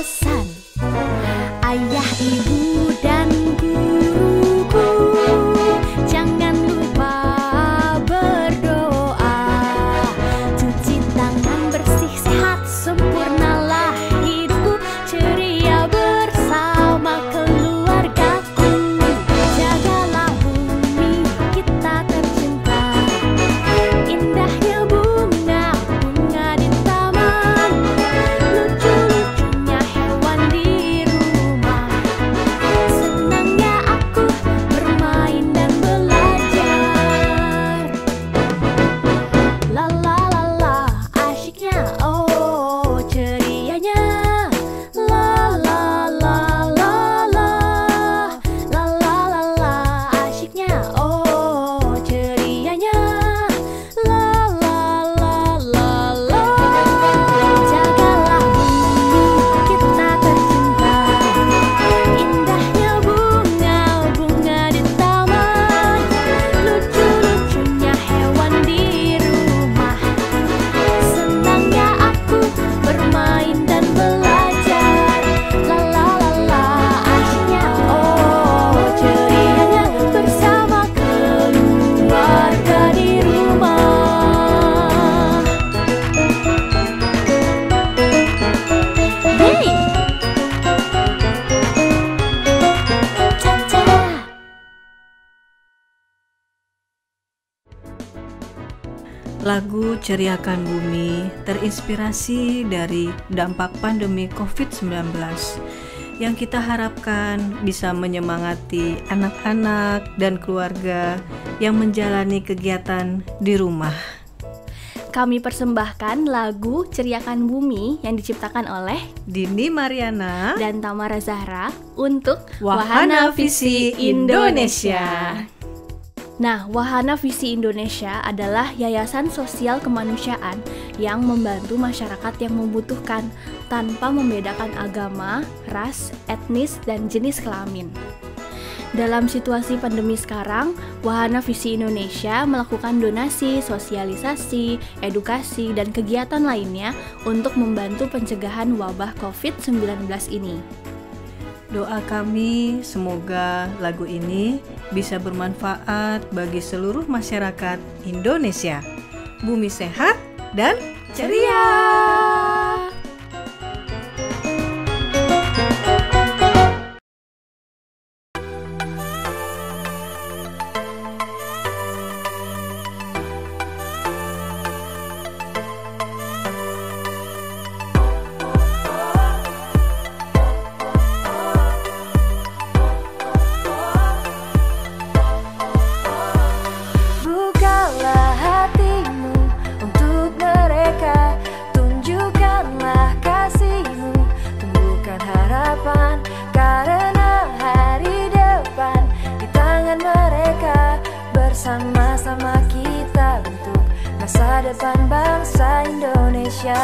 pesan ayah, ibu, dan guruku, jangan lupa berdoa, cuci tangan bersih, sehat, sempurnalah hidupku, ceria bersama keluargaku, jagalah bumi kita tercinta, indahnya bunga-bunga di taman, lucu-lucunya hewan di rumah, senangnya aku bermain dan belajar. La la la la, asyiknya, oh cerianya. La la la la la, la la la la, asyiknya, oh cerianya. La la la la la, jagalah bumi kita tercinta, indahnya bunga-bunga di taman, lucu-lucunya hewan di rumah, senangnya aku bermain dan belajar. La la la la, asyiknya, oh cerianya bersama keluarga di rumah. Hey, Caca. Lagu Ceriakan Bumi terinspirasi dari dampak pandemi COVID-19 yang kita harapkan bisa menyemangati anak-anak dan keluarga yang menjalani kegiatan di rumah. Kami persembahkan lagu Ceriakan Bumi yang diciptakan oleh Dini Mariana dan Tamara Zahra untuk Wahana Visi Indonesia. Nah, Wahana Visi Indonesia adalah yayasan sosial kemanusiaan yang membantu masyarakat yang membutuhkan tanpa membedakan agama, ras, etnis, dan jenis kelamin. Dalam situasi pandemi sekarang, Wahana Visi Indonesia melakukan donasi, sosialisasi, edukasi, dan kegiatan lainnya untuk membantu pencegahan wabah COVID-19 ini. Doa kami semoga lagu ini bisa bermanfaat bagi seluruh masyarakat Indonesia. Bumi sehat dan ceria. Bukalah hatimu untuk mereka, tunjukkanlah kasihmu, tumbuhkan harapan, karena hari depan di tangan mereka, bersama-sama kita bentuk masa depan bangsa Indonesia.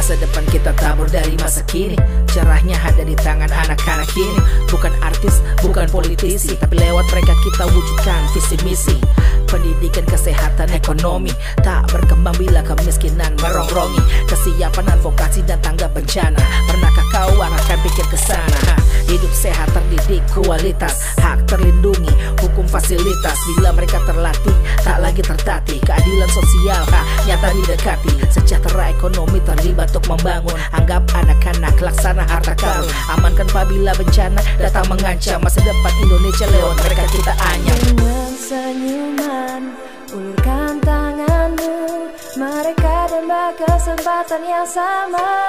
Masa depan kita tabur dari masa kini, cerahnya ada di tangan anak-anak ini. Bukan artis, bukan politisi, tapi lewat mereka kita wujudkan visi misi. Pendidikan, kesehatan, ekonomi tak berkembang bila kemiskinan merongrongi. Kesiapan advokasi dan tanggap bencana, pernahkah kau arahkan pikir ke sana? Hidup sehat, terdidik, kualitas, hak terlindungi, hukum fasilitas. Bila mereka terlatih, tak lagi tertatih. Keadilan sosial nyata didekati, sejahtera ekonomi terlibat untuk membangun. Anggap anak-anak laksana harta karun, amankan apabila bencana datang mengancam. Masa depan Indonesia lewat mereka kita anyam. Dengan senyuman, ulurkan tanganmu, mereka damba kesempatan yang sama.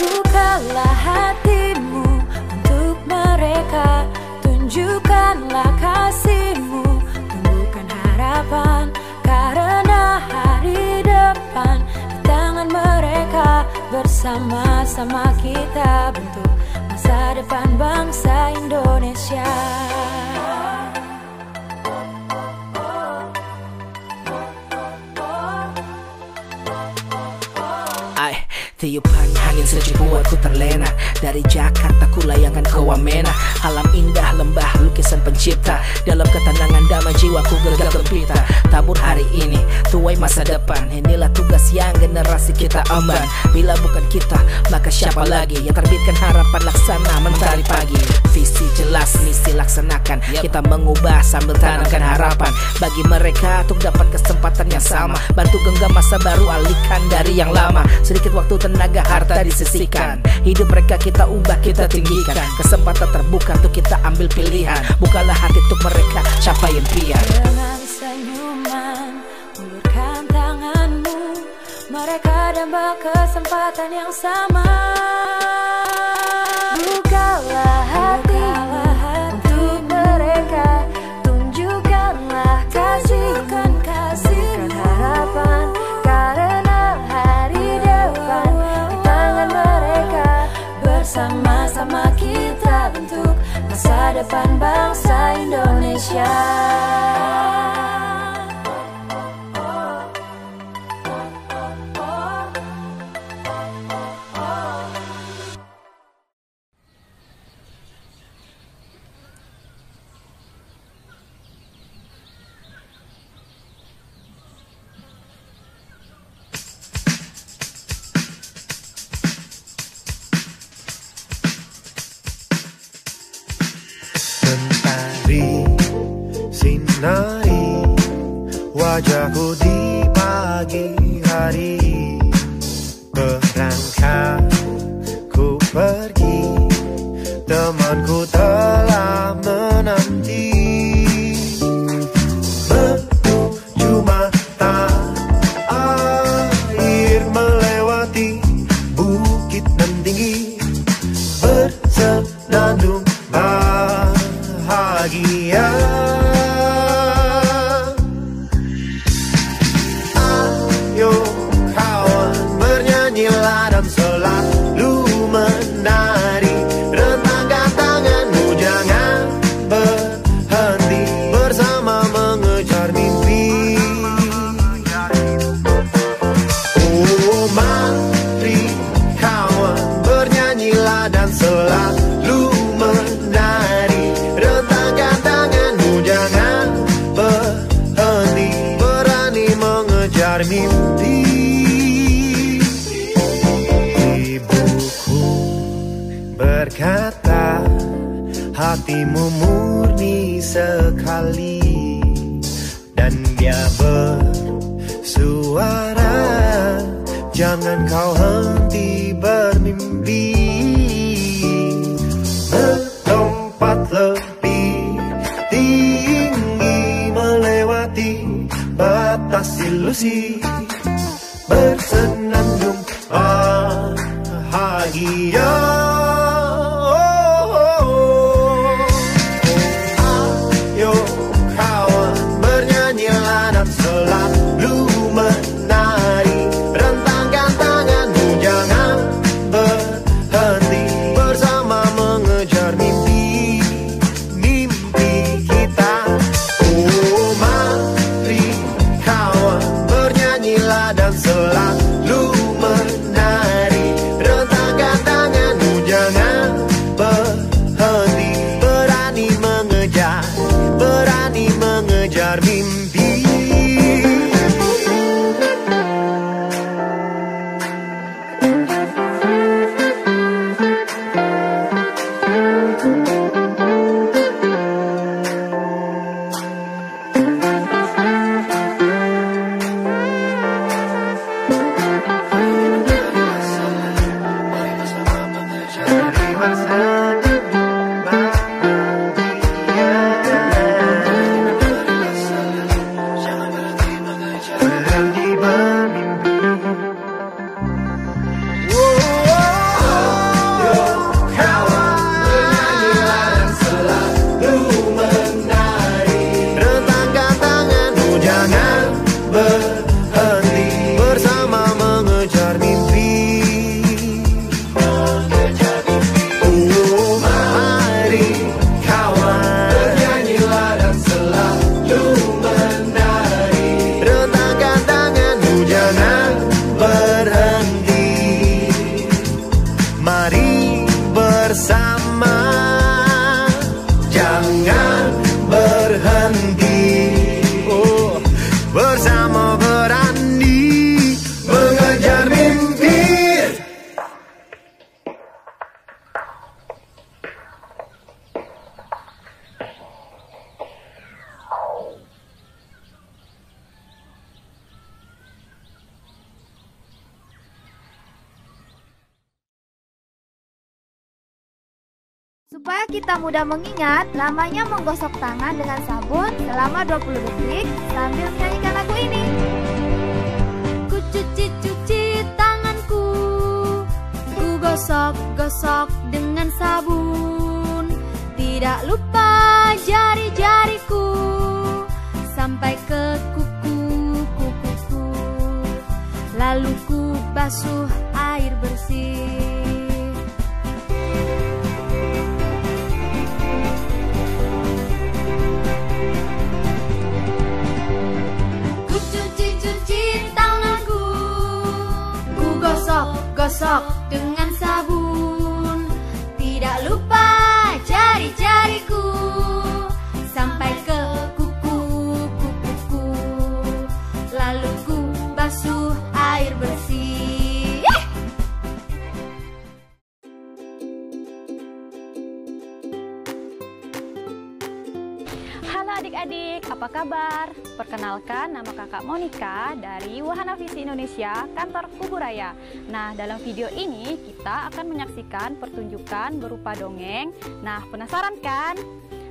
Bukalah hatimu untuk mereka, tunjukkanlah kasihmu, tumbuhkan harapan, karena hari depan di tangan mereka, bersama-sama kita bentuk masa depan bangsa Indonesia. Tiupan angin sejuk buatku terlena, dari Jakarta ku layangkan ke Wamena. Alam indah, lembah, lukisan pencipta, jiwaku gegap gempita. Tabur hari ini, tuai masa depan. Inilah tugas yang generasi kita emban. Bila bukan kita, maka siapa lagi yang terbitkan harapan laksana mentari pagi. Visi jelas, misi laksanakan. Kita mengubah sambil tanamkan harapan bagi mereka untuk dapat kesempatan yang sama. Bantu genggam masa baru, alihkan dari yang lama. Sedikit waktu, tenaga, harta disisihkan. Hidup mereka kita ubah, kita tinggikan. Kesempatan terbuka untuk kita ambil pilihan. Bukalah hati untuk mereka, capai impian. Dengan senyuman, ulurkan tanganmu. Mereka damba kesempatan yang sama. Bukalah hati untuk mereka. Tunjukkanlah kasih, bukan harapan. Karena hari depan di tangan mereka. Bersama-sama kita bentuk masa depan bangsa Indonesia. Sinari wajahku di pagi hari. Berangkat ku pergi, temanku telah menanti. Menuju mata air, melewati bukit nan tinggi. Bersenandung bahagia. Selalu menari, rentangkan tanganmu, jangan berhenti. Bersama mengejar mimpi. Oh mari kawan, bernyanyilah dan selalu menari. Rentangkan tanganmu, jangan berhenti. Berani mengejar mimpi. Berkata hatimu murni sekali, dan dia bersuara, jangan kau henti bermimpi. Melompat lebih tinggi, melewati batas ilusi. Bersenandung bahagia. Selalu menari, rentangkan tanganmu, jangan berhenti. Bersama mengejar mimpi, mimpi kita. Oh mari kawan, bernyanyilah dan selalu menari. Rentangkan tanganmu, jangan berhenti. Berani mengejar mimpi. Supaya kita mudah mengingat, lamanya menggosok tangan dengan sabun selama 20 detik sambil menyanyikan lagu ini. Ku cuci tanganku, ku gosok-gosok dengan sabun. Tidak lupa jari-jariku sampai ke kuku-kukuku. Lalu ku basuh air bersih. Gosok dengan sabun. Tidak lupa jari-jariku sampai ke kuku-kukuku. Lalu ku basuh air bersih. Halo adik-adik, apa kabar? Perkenalkan, nama kakak Monica dari Wahana Visi Indonesia, kantor Kuburaya. Nah, dalam video ini kita akan menyaksikan pertunjukan berupa dongeng. Nah, penasaran kan?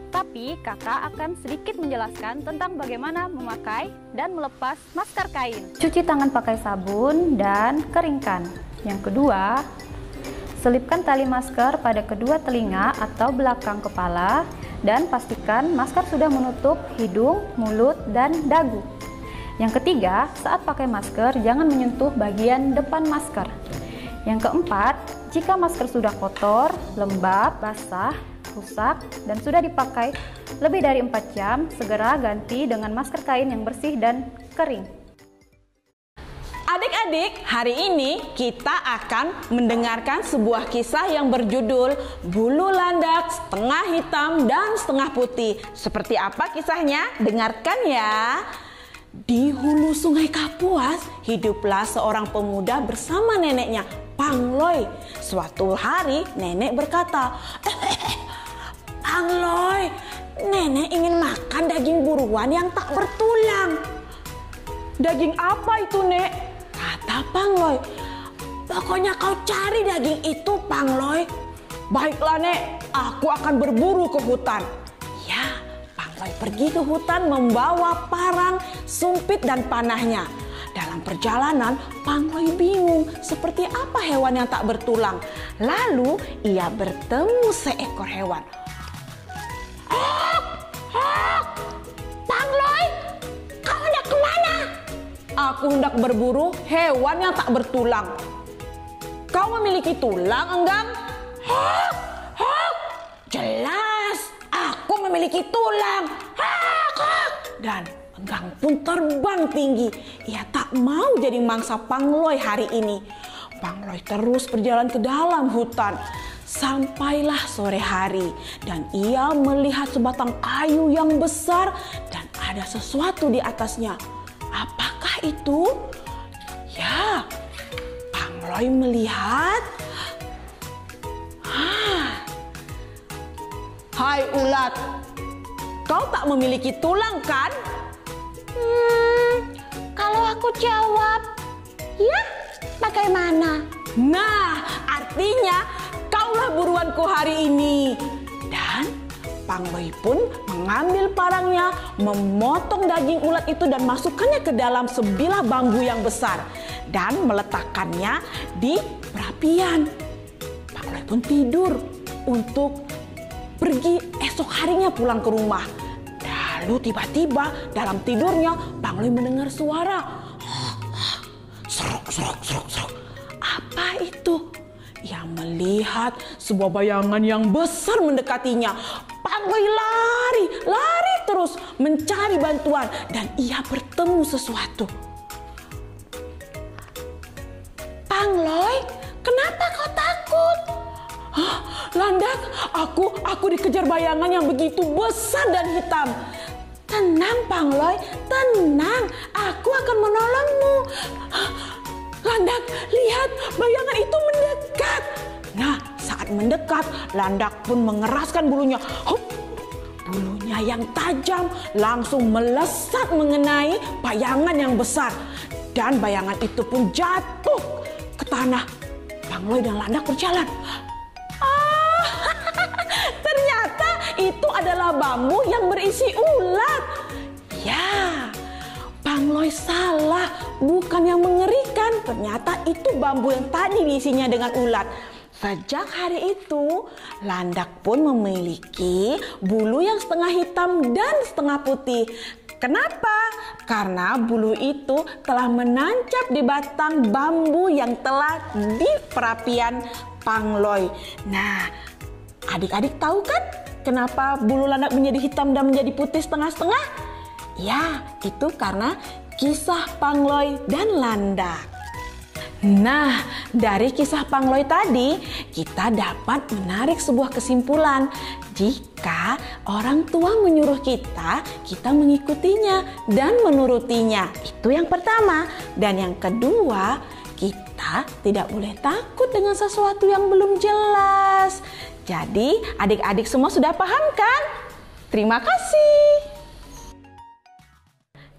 Tapi kakak akan sedikit menjelaskan tentang bagaimana memakai dan melepas masker kain. Cuci tangan pakai sabun dan keringkan. Yang kedua, selipkan tali masker pada kedua telinga atau belakang kepala dan pastikan masker sudah menutup hidung, mulut, dan dagu. Yang ketiga, saat pakai masker jangan menyentuh bagian depan masker. Yang keempat, jika masker sudah kotor, lembab, basah, rusak, dan sudah dipakai lebih dari 4 jam, segera ganti dengan masker kain yang bersih dan kering. Adik-adik, hari ini kita akan mendengarkan sebuah kisah yang berjudul Bulu Landak Setengah Hitam dan Setengah Putih. Seperti apa kisahnya? Dengarkan ya. Di hulu sungai Kapuas, hiduplah seorang pemuda bersama neneknya, Pangloy. Suatu hari, nenek berkata, Pangloy, nenek ingin makan daging buruan yang tak bertulang. Daging apa itu, Nek? Kata Pangloy, pokoknya kau cari daging itu, Pangloy. Baiklah, Nek, aku akan berburu ke hutan. Ya, Pangloy pergi ke hutan membawa parang, sumpit, dan panahnya. Dalam perjalanan, Pangloy bingung seperti apa hewan yang tak bertulang. Lalu, ia bertemu seekor hewan. Pangloy, kau hendak kemana? Aku hendak berburu hewan yang tak bertulang. Kau memiliki tulang, Enggang? Jelas, aku memiliki tulang. Dan Enggang pun terbang tinggi. Ia tak mau jadi mangsa Pangloy hari ini. Pangloy terus berjalan ke dalam hutan. Sampailah sore hari dan ia melihat sebatang kayu yang besar dan ada sesuatu di atasnya. Apakah itu? Ya, Pangloy melihat. Hai ulat, kau tak memiliki tulang kan? Kalau aku jawab, ya bagaimana? Nah, artinya kaulah buruanku hari ini. Dan Pangloy pun mengambil parangnya, memotong daging ulat itu dan masukkannya ke dalam sebilah bambu yang besar dan meletakkannya di perapian. Pangloy pun tidur untuk pergi esok harinya pulang ke rumah. Lalu tiba-tiba dalam tidurnya Pangloy mendengar suara. Serok, serok, serok, serok. Apa itu? Ia melihat sebuah bayangan yang besar mendekatinya. Pangloy lari terus mencari bantuan dan ia bertemu sesuatu. Pangloy, kenapa kau takut? Landak, aku dikejar bayangan yang begitu besar dan hitam. Tenang Pangloy, tenang, aku akan menolongmu. Landak, lihat bayangan itu mendekat. Nah, saat mendekat, Landak pun mengeraskan bulunya. Hup, bulunya yang tajam langsung melesat mengenai bayangan yang besar. Dan bayangan itu pun jatuh ke tanah. Pangloy dan Landak berjalan. itu adalah bambu yang berisi ulat. Ya, Pangloy salah, bukan yang mengerikan. Ternyata itu bambu yang tadi diisinya dengan ulat. Sejak hari itu, landak pun memiliki bulu yang setengah hitam dan setengah putih. Kenapa? Karena bulu itu telah menancap di batang bambu yang telah di perapian Pangloy. Nah, adik-adik tahu kan kenapa bulu landak menjadi hitam dan menjadi putih setengah-setengah? Ya, itu karena kisah Pangloy dan landak. Nah, dari kisah Pangloy tadi, kita dapat menarik sebuah kesimpulan. Jika orang tua menyuruh kita, kita mengikutinya dan menurutinya. Itu yang pertama. Dan yang kedua, kita tidak boleh takut dengan sesuatu yang belum jelas. Jadi, adik-adik semua sudah paham kan? Terima kasih.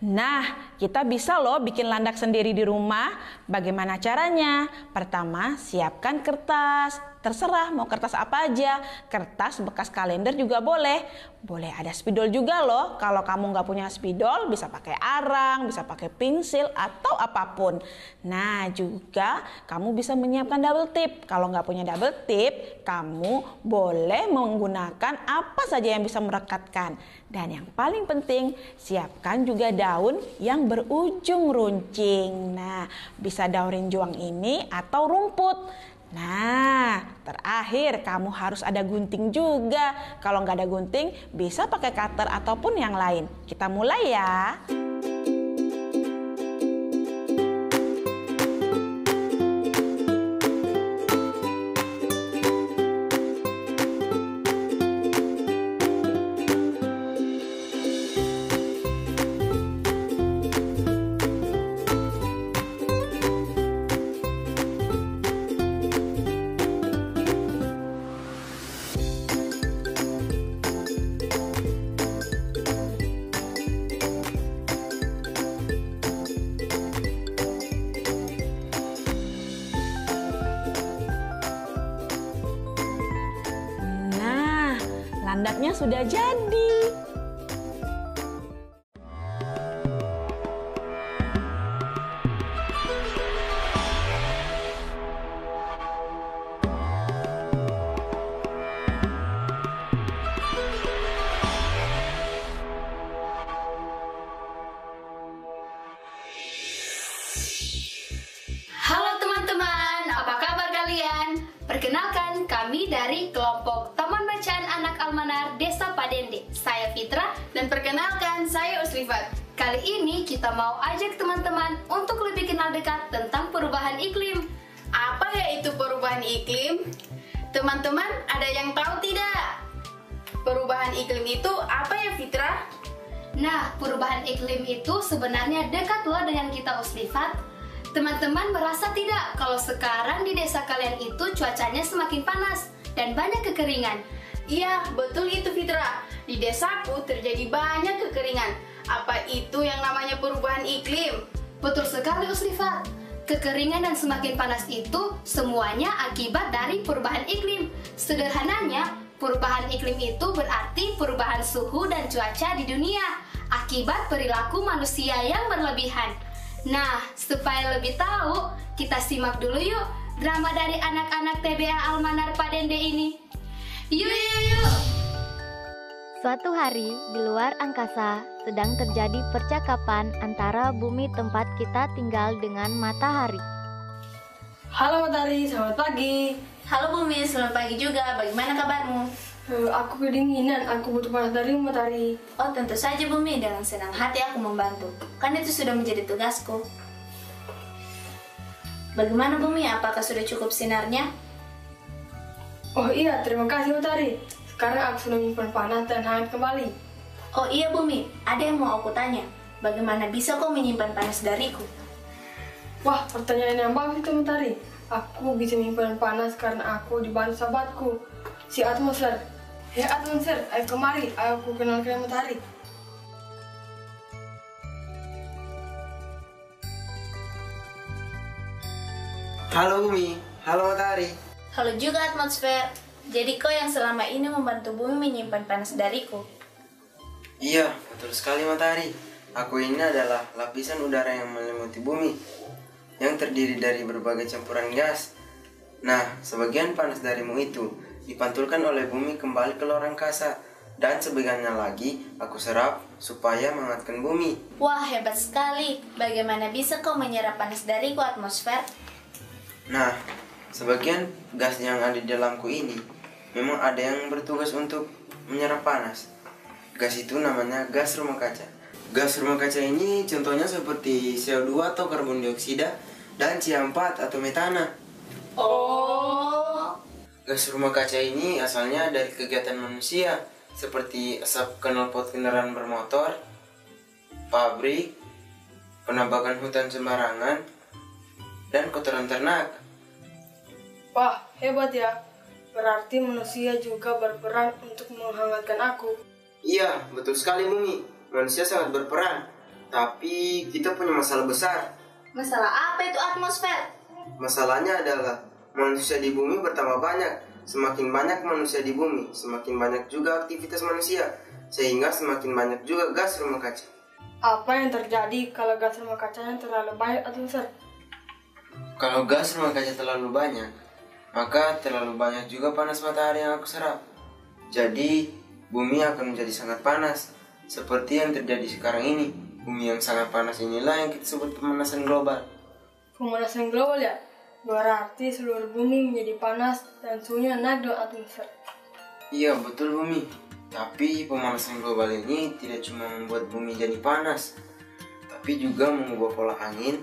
Nah, kita bisa loh bikin landak sendiri di rumah. Bagaimana caranya? Pertama, siapkan kertas. Terserah mau kertas apa aja. Kertas bekas kalender juga boleh. Boleh ada spidol juga loh. Kalau kamu nggak punya spidol, bisa pakai arang, bisa pakai pensil, atau apapun. Nah, juga kamu bisa menyiapkan double tip. Kalau nggak punya double tip, kamu boleh menggunakan apa saja yang bisa merekatkan. Dan yang paling penting, siapkan juga daun yang berujung runcing. Nah, bisa daun rinjuang ini atau rumput. Nah, terakhir kamu harus ada gunting juga. Kalau nggak ada gunting, bisa pakai cutter ataupun yang lain. Kita mulai ya. Landaknya sudah jadi. Halo teman-teman, apa kabar kalian? Perkenalkan, kami dari kelompok Taman Bacaan Anak Almanar Desa Padende. Saya Fitra dan perkenalkan saya Usrifat. Kali ini kita mau ajak teman-teman untuk lebih kenal dekat tentang perubahan iklim. Apa ya itu perubahan iklim? Teman-teman, ada yang tahu tidak? Perubahan iklim itu apa ya Fitra? Nah, perubahan iklim itu sebenarnya dekat loh dengan kita Usrifat. Teman-teman merasa tidak kalau sekarang di desa kalian itu cuacanya semakin panas dan banyak kekeringan? Iya, betul itu Fitra. Di desaku terjadi banyak kekeringan. Apa itu yang namanya perubahan iklim? Betul sekali Usrifat. Kekeringan dan semakin panas itu semuanya akibat dari perubahan iklim. Sederhananya, perubahan iklim itu berarti perubahan suhu dan cuaca di dunia akibat perilaku manusia yang berlebihan. Nah, supaya lebih tahu, kita simak dulu yuk drama dari anak-anak TBA Almanar Padende ini. Yuk! Suatu hari di luar angkasa sedang terjadi percakapan antara bumi tempat kita tinggal dengan matahari. Halo Matahari, selamat pagi. Halo Bumi, selamat pagi juga. Bagaimana kabarmu? Aku kedinginan, aku butuh panas dari Matahari. Oh, tentu saja Bumi, dengan senang hati aku membantu. Kan itu sudah menjadi tugasku. Bagaimana Bumi, apakah sudah cukup sinarnya? Oh iya, terima kasih Matahari. Sekarang aku sudah menyimpan panas dan hangat kembali. Oh iya Bumi, ada yang mau aku tanya. Bagaimana bisa kau menyimpan panas dariku? Wah, pertanyaan yang bagus itu Matahari. Aku bisa menyimpan panas karena aku dibantu sahabatku, si Atmosfer. Hei Atmosfer, ayo kemari, aku kenalkan Matahari. Halo Bumi, halo Matahari. Halo juga Atmosfer. jadi kau yang selama ini membantu bumi menyimpan panas dariku. Iya, betul sekali Matahari. Aku ini adalah lapisan udara yang menyelimuti bumi, yang terdiri dari berbagai campuran gas. Nah, sebagian panas darimu itu dipantulkan oleh bumi kembali ke luar angkasa, dan sebagiannya lagi aku serap supaya menghangatkan bumi. Wah, hebat sekali. Bagaimana bisa kau menyerap panas dariku atmosfer? Nah, sebagian gas yang ada di dalamku ini memang ada yang bertugas untuk menyerap panas. Gas itu namanya gas rumah kaca. Gas rumah kaca ini contohnya seperti CO2 atau karbon dioksida dan C4 atau metana. Oh. Gas rumah kaca ini asalnya dari kegiatan manusia seperti asap knalpot kendaraan bermotor, pabrik, penampakan hutan sembarangan, dan kotoran ternak. Wah, hebat ya. Berarti manusia juga berperan untuk menghangatkan aku. Iya, betul sekali Bumi. Manusia sangat berperan. Tapi kita punya masalah besar. Masalah apa itu atmosfer? Masalahnya adalah manusia di bumi bertambah banyak. Semakin banyak manusia di bumi, semakin banyak juga aktivitas manusia. Sehingga semakin banyak juga gas rumah kaca. Apa yang terjadi kalau gas rumah kacanya terlalu banyak atmosfer? Kalau gas rumah kaca terlalu banyak, maka terlalu banyak juga panas matahari yang aku serap. Jadi, bumi akan menjadi sangat panas. Seperti yang terjadi sekarang ini. Bumi yang sangat panas inilah yang kita sebut pemanasan global. Pemanasan global ya? Berarti seluruh bumi menjadi panas dan suhunya naik dengan atmosfer. Iya, betul Bumi. Tapi pemanasan global ini tidak cuma membuat bumi jadi panas, tapi juga mengubah pola angin,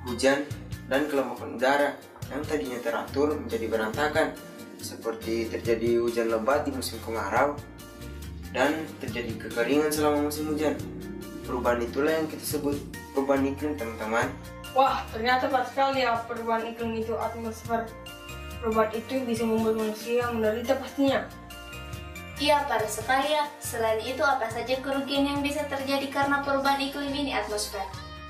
hujan, dan kelembapan udara yang tadinya teratur menjadi berantakan, seperti terjadi hujan lebat di musim kemarau dan terjadi kekeringan selama musim hujan. Perubahan itulah yang kita sebut perubahan iklim, teman-teman. Wah, ternyata pas sekali ya perubahan iklim itu atmosfer. Perubahan itu bisa membuat manusia menderita pastinya. Iya, pada sekali ya. Selain itu, apa saja kerugian yang bisa terjadi karena perubahan iklim ini atmosfer?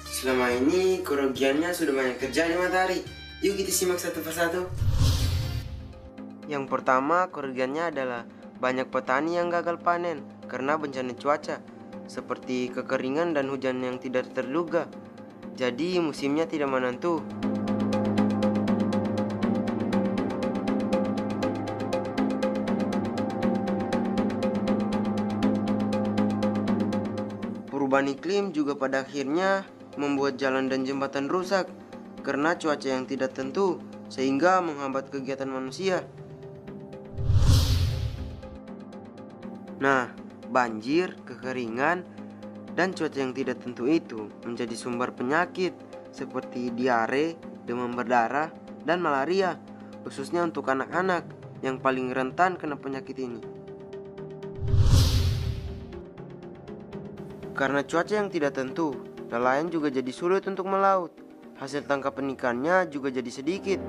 Selama ini kerugiannya sudah banyak terjadi matahari. Yuk kita simak satu persatu. Yang pertama, kerugiannya adalah banyak petani yang gagal panen karena bencana cuaca, seperti kekeringan dan hujan yang tidak terduga. Jadi musimnya tidak menentu. Perubahan iklim juga pada akhirnya membuat jalan dan jembatan rusak karena cuaca yang tidak tentu, sehingga menghambat kegiatan manusia. Nah, banjir, kekeringan, dan cuaca yang tidak tentu itu menjadi sumber penyakit seperti diare, demam berdarah, dan malaria, khususnya untuk anak-anak yang paling rentan kena penyakit ini. Karena cuaca yang tidak tentu, nelayan juga jadi sulit untuk melaut. Hasil tangkapan ikannya juga jadi sedikit.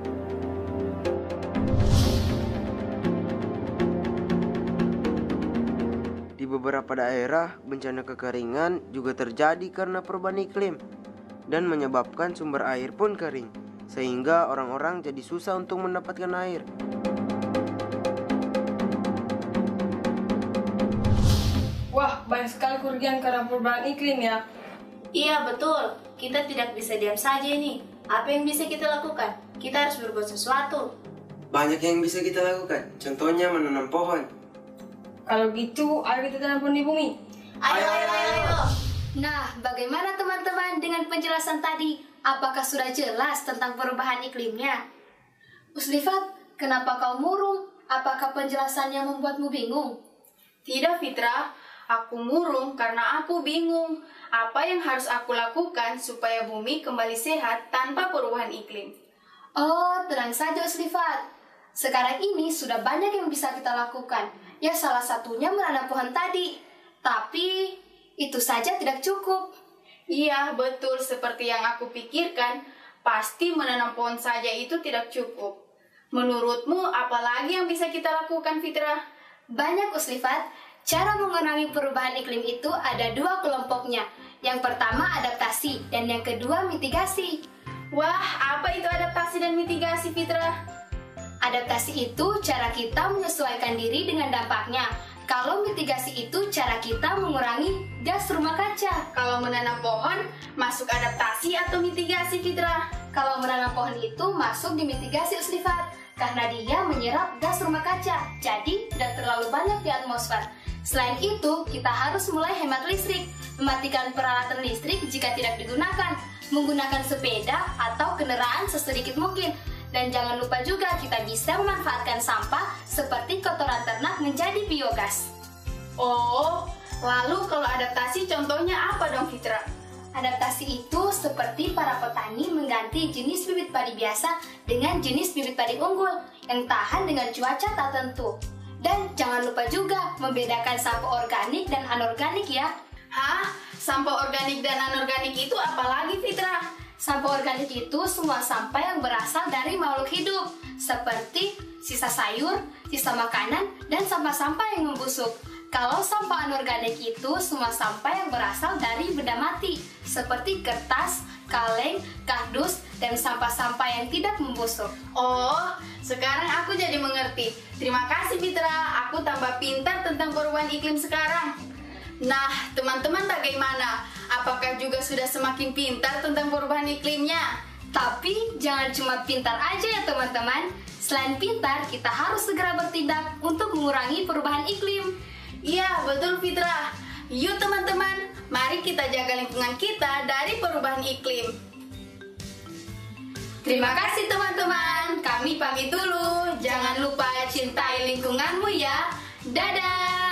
Di beberapa daerah, bencana kekeringan juga terjadi karena perubahan iklim dan menyebabkan sumber air pun kering, sehingga orang-orang jadi susah untuk mendapatkan air. Wah, banyak sekali kerugian karena perubahan iklim ya. Iya, betul. Kita tidak bisa diam saja nih. Apa yang bisa kita lakukan? Kita harus berbuat sesuatu. Banyak yang bisa kita lakukan, contohnya menanam pohon. Kalau gitu, ayo kita tanam pohon di bumi. Ayo. Nah, bagaimana teman-teman dengan penjelasan tadi? Apakah sudah jelas tentang perubahan iklimnya? Uslifat, kenapa kau murung? Apakah penjelasannya membuatmu bingung? Tidak, Fitra. Aku murung karena aku bingung. Apa yang harus aku lakukan supaya bumi kembali sehat tanpa perubahan iklim? Oh, tenang saja Uslifat. Sekarang ini sudah banyak yang bisa kita lakukan. Ya, salah satunya menanam pohon tadi. Tapi itu saja tidak cukup. Iya, betul seperti yang aku pikirkan. Pasti menanam pohon saja itu tidak cukup. Menurutmu, apa lagi yang bisa kita lakukan, Fitra? Banyak Uslifat. Cara mengurangi perubahan iklim itu ada dua kelompoknya. Yang pertama adaptasi dan yang kedua mitigasi. Wah, apa itu adaptasi dan mitigasi, Fitra? Adaptasi itu cara kita menyesuaikan diri dengan dampaknya. Kalau mitigasi itu cara kita mengurangi gas rumah kaca. Kalau menanam pohon, masuk adaptasi atau mitigasi, Fitra? Kalau menanam pohon itu masuk di mitigasi, Uslifat, karena dia menyerap gas rumah kaca, jadi tidak terlalu banyak di atmosfer. Selain itu, kita harus mulai hemat listrik, mematikan peralatan listrik jika tidak digunakan, menggunakan sepeda atau kendaraan sesedikit mungkin. Dan jangan lupa juga kita bisa memanfaatkan sampah seperti kotoran ternak menjadi biogas. Oh, lalu kalau adaptasi contohnya apa dong, Fitra? Adaptasi itu seperti para petani mengganti jenis bibit padi biasa dengan jenis bibit padi unggul yang tahan dengan cuaca tak tentu. Dan jangan lupa juga membedakan sampah organik dan anorganik ya. Hah? Sampah organik dan anorganik itu apa lagi, Fitra? Sampah organik itu semua sampah yang berasal dari makhluk hidup, seperti sisa sayur, sisa makanan, dan sampah-sampah yang membusuk. Kalau sampah anorganik itu semua sampah yang berasal dari benda mati, seperti kertas, kaleng, kardus, dan sampah-sampah yang tidak membusuk. Oh, sekarang aku jadi mengerti. Terima kasih, Fitra. Aku tambah pintar tentang perubahan iklim sekarang. Nah, teman-teman bagaimana? Apakah juga sudah semakin pintar tentang perubahan iklimnya? Tapi jangan cuma pintar aja ya teman-teman. Selain pintar, kita harus segera bertindak untuk mengurangi perubahan iklim. Iya, betul Fitra. Yuk teman-teman, mari kita jaga lingkungan kita dari perubahan iklim. Terima kasih teman-teman. Kami pamit dulu. Jangan lupa cintai lingkunganmu ya. Dadah!